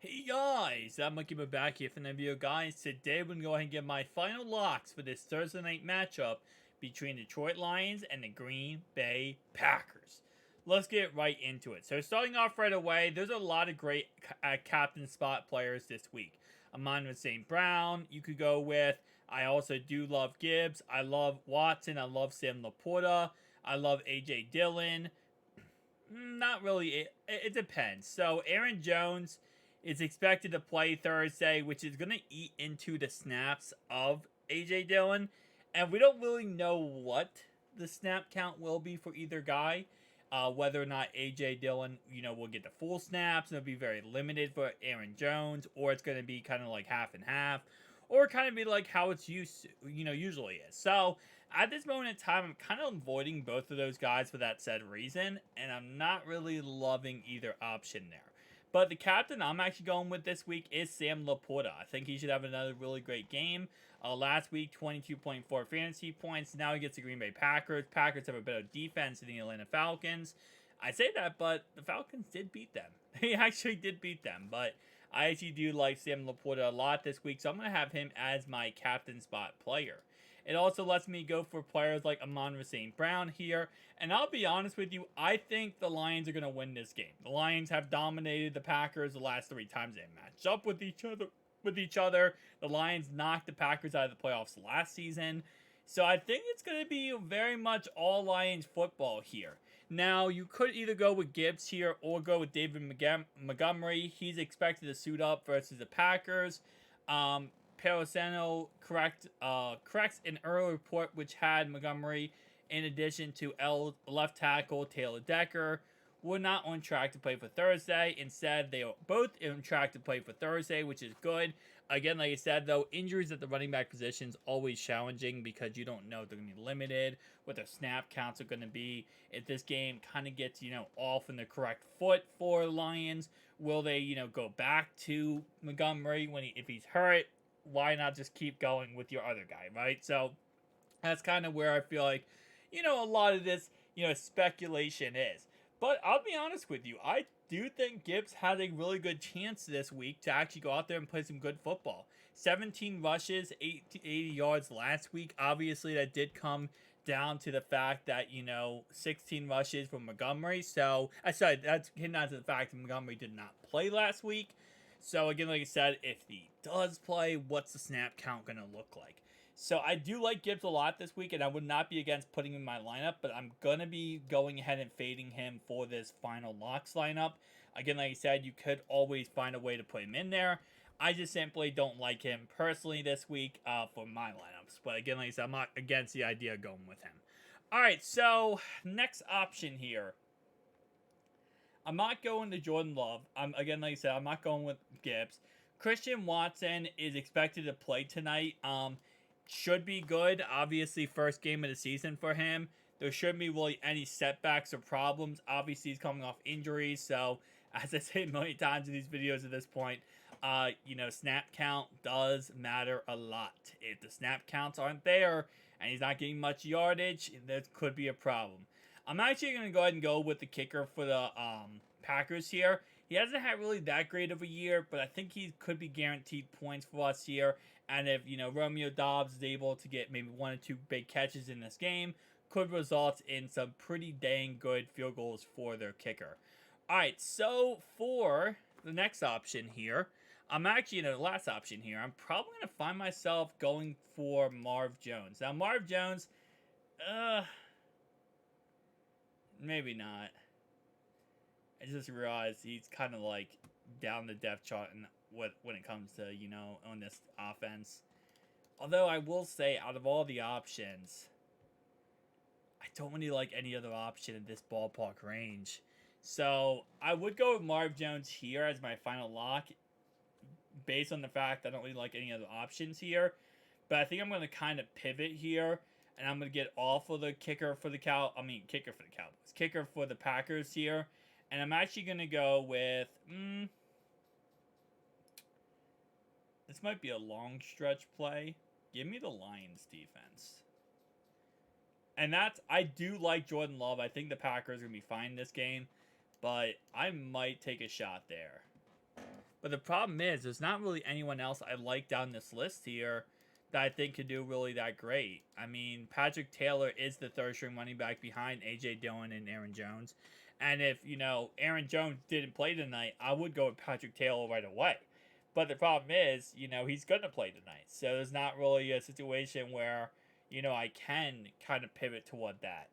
Hey guys, I'm Monkey back here from the video guys. Today we're going to go ahead and get my final locks for this Thursday night matchup between the Detroit Lions and the Green Bay Packers. Let's get right into it. So starting off right away, there's a lot of great captain spot players this week. Amon St. Brown, you could go with. I also do love Gibbs. I love Watson. I love Sam Laporta. I love A.J. Dillon. Not really. It depends. So Aaron Jones is expected to play Thursday, which is going to eat into the snaps of A.J. Dillon. And we don't really know what the snap count will be for either guy. Whether or not A.J. Dillon, will get the full snaps and it'll be very limited for Aaron Jones, or it's going to be kind of like half and half, or kind of be like how it's usually is. So at this moment in time, I'm kind of avoiding both of those guys for that said reason, and I'm not really loving either option there. But the captain I'm actually going with this week is Sam Laporta. I think he should have another really great game. Last week, 22.4 fantasy points. Now he gets the Green Bay Packers. Packers have a better defense than the Atlanta Falcons. I say that, but the Falcons did beat them. They actually did beat them, but I actually do like Sam Laporta a lot this week, so I'm going to have him as my captain spot player. It also lets me go for players like Amon St. Brown here. And I'll be honest with you, I think the Lions are going to win this game. The Lions have dominated the Packers the last 3 times they matched up with each other. The Lions knocked the Packers out of the playoffs last season. So I think it's going to be very much all Lions football here. Now, you could either go with Gibbs here or go with David Montgomery. He's expected to suit up versus the Packers. Parasano corrects an early report which had Montgomery, in addition to left tackle Taylor Decker, were not on track to play for Thursday. Instead, they are both on track to play for Thursday, which is good. Again, like I said, though, injuries at the running back position is always challenging because you don't know if they're going to be limited, what their snap counts are going to be. If this game kind of gets, off in the correct foot for Lions, will they, go back to Montgomery if he's hurt? Why not just keep going with your other guy, right? So that's kind of where I feel like, a lot of this, speculation is. But I'll be honest with you, I do think Gibbs had a really good chance this week to actually go out there and play some good football. 17 rushes, 80 yards last week. Obviously, that did come down to the fact that, 16 rushes from Montgomery. So, that's hitting on to the fact that Montgomery did not play last week. So, again, like I said, if he does play, what's the snap count going to look like? So, I do like Gibbs a lot this week, and I would not be against putting him in my lineup, but I'm going to be going ahead and fading him for this final locks lineup. Again, like I said, you could always find a way to put him in there. I just simply don't like him personally this week for my lineups. But again, like I said, I'm not against the idea of going with him. All right, so next option here. I'm not going to Jordan Love. Again, like I said, I'm not going with Gibbs. Christian Watson is expected to play tonight. Should be good. Obviously, first game of the season for him. There shouldn't be really any setbacks or problems. Obviously, he's coming off injuries. So, as I say a million times in these videos at this point, snap count does matter a lot. If the snap counts aren't there and he's not getting much yardage, that could be a problem. I'm actually going to go ahead and go with the kicker for the Packers here. He hasn't had really that great of a year, but I think he could be guaranteed points for us here. And if, Romeo Doubs is able to get maybe 1 or 2 big catches in this game, could result in some pretty dang good field goals for their kicker. All right, so for the next option here, the last option here, I'm probably going to find myself going for Marv Jones. Now, Marv Jones, maybe not. I just realized he's kind of like down the depth chart when it comes to, on this offense. Although I will say, out of all the options, I don't really like any other option in this ballpark range. So I would go with Marv Jones here as my final lock, based on the fact I don't really like any other options here. But I think I'm going to kind of pivot here, and I'm going to get off of the kicker for the Cowboys, kicker for the Packers here. And I'm actually going to go with, this might be a long stretch play. Give me the Lions defense. And I do like Jordan Love. I think the Packers are going to be fine this game. But I might take a shot there. But the problem is, there's not really anyone else I like down this list here that I think could do really that great. I mean, Patrick Taylor is the third string running back behind A.J. Dillon and Aaron Jones. And if, Aaron Jones didn't play tonight, I would go with Patrick Taylor right away. But the problem is, he's going to play tonight. So there's not really a situation where, I can kind of pivot toward that.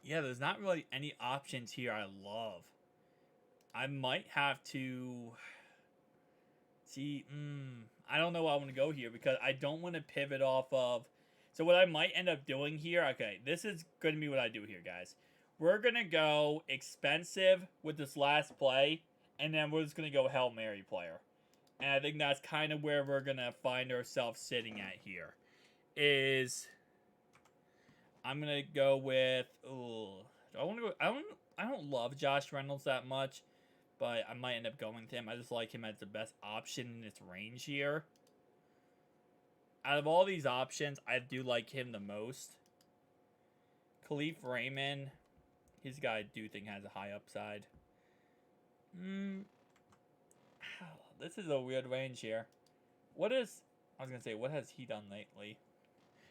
Yeah, there's not really any options here I love. I might have to see. I don't know where I want to go here because I don't want to pivot off of. So what I might end up doing here. Okay, this is going to be what I do here, guys. We're gonna go expensive with this last play, and then we're just gonna go Hail Mary player. And I think that's kind of where we're gonna find ourselves sitting at here. Is I'm gonna go with. I want to go. I don't love Josh Reynolds that much, but I might end up going with him. I just like him as the best option in this range here. Out of all these options, I do like him the most. Khalif Raymond, he's a guy I do think has a high upside. This is a weird range here. What has he done lately?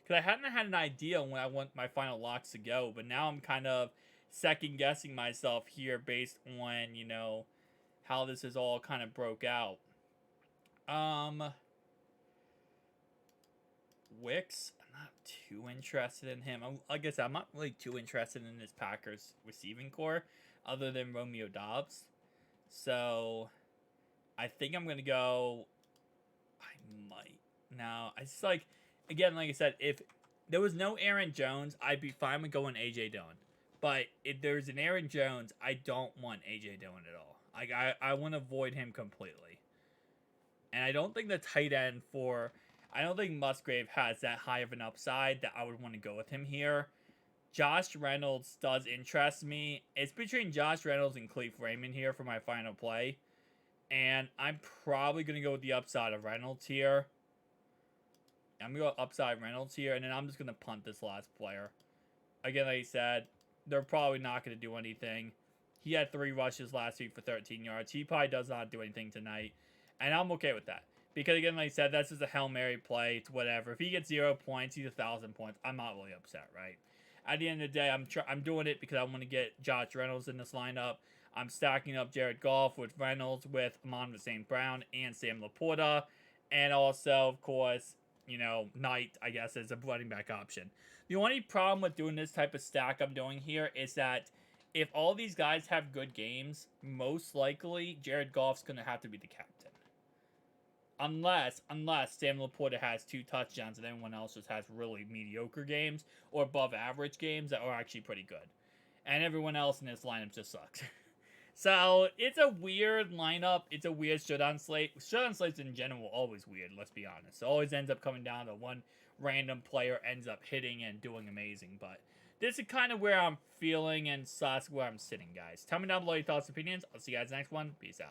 Because I hadn't had an idea when I want my final locks to go, but now I'm kind of second guessing myself here based on, how this is all kind of broke out. Wicks, I'm not too interested in him. Like I said, I'm not really too interested in this Packers receiving core other than Romeo Doubs. So I think I'm going to go. I might. Now, I just again, like I said, if there was no Aaron Jones, I'd be fine with going A.J. Dillon. But if there's an Aaron Jones, I don't want A.J. Dillon at all. I want to avoid him completely. And I don't think the tight end I don't think Musgrave has that high of an upside that I would want to go with him here. Josh Reynolds does interest me. It's between Josh Reynolds and Khalif Raymond here for my final play. And I'm probably going to go with the upside of Reynolds here. I'm going to go upside Reynolds here. And then I'm just going to punt this last player. Again, like I said, they're probably not going to do anything. He had 3 rushes last week for 13 yards. He probably does not do anything tonight. And I'm okay with that. Because, again, like I said, that's just a Hail Mary play. It's whatever. If he gets 0 points, he's 1,000 points. I'm not really upset, right? At the end of the day, I'm doing it because I want to get Josh Reynolds in this lineup. I'm stacking up Jared Goff with Reynolds, with Amon St. Brown, and Sam Laporta. And also, of course, Knight, I guess, is a running back option. The only problem with doing this type of stack I'm doing here is that if all these guys have good games, most likely Jared Goff's going to have to be the captain. Unless Sam Laporta has 2 touchdowns and everyone else just has really mediocre games or above average games that are actually pretty good. And everyone else in this lineup just sucks. So, it's a weird lineup. It's a weird Showdown Slate. Showdown Slates in general are always weird, let's be honest. It always ends up coming down to one random player ends up hitting and doing amazing. But this is kind of where I'm feeling and that's where I'm sitting, guys. Tell me down below your thoughts and opinions. I'll see you guys next one. Peace out.